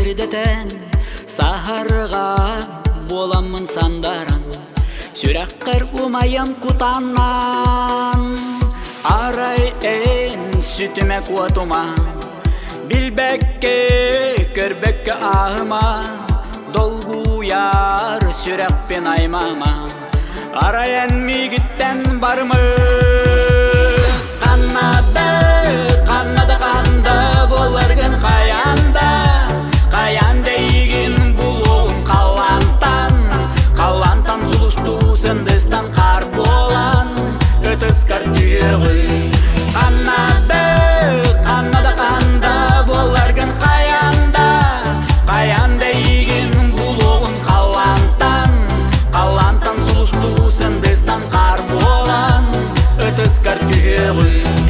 сердетен сахарга боламын сандаран сүрәккер умайым кутаннан арай эн сүтіме куатума билбекке көрбекке ахыма долгу яр сүрәкпен аймама арайын мигиттен бармы каннады канда боларгын каянда ийгин булуун калантан сулусту сындыстан кар болан өтіскар түйөгүн каннады канда боларгын каянда ийгин булуун калантан сулусту сындыстан кар болан өтіскар түйөгүн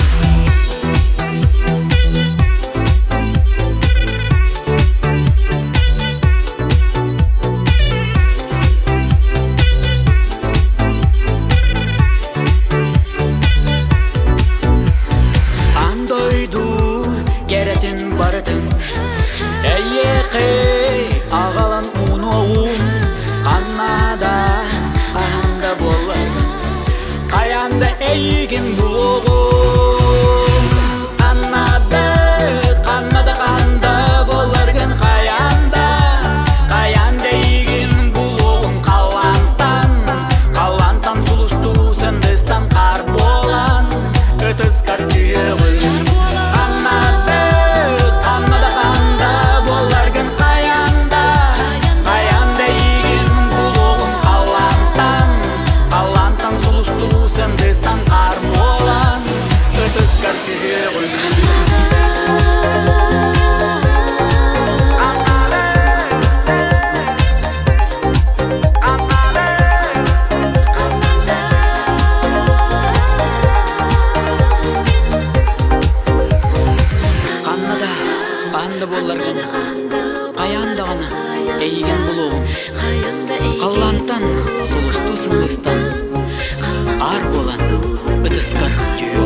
ағалан уноуым қаннада боларгын каянда эйигин булугум канда боларгын каянда эйигин булугум калантан сулусту сындыстан кар болан өтіскар түйөгүн боларгын каянда гана эйген булугум калантан сулусту сындыстан ар болан өтіскар түйөгүн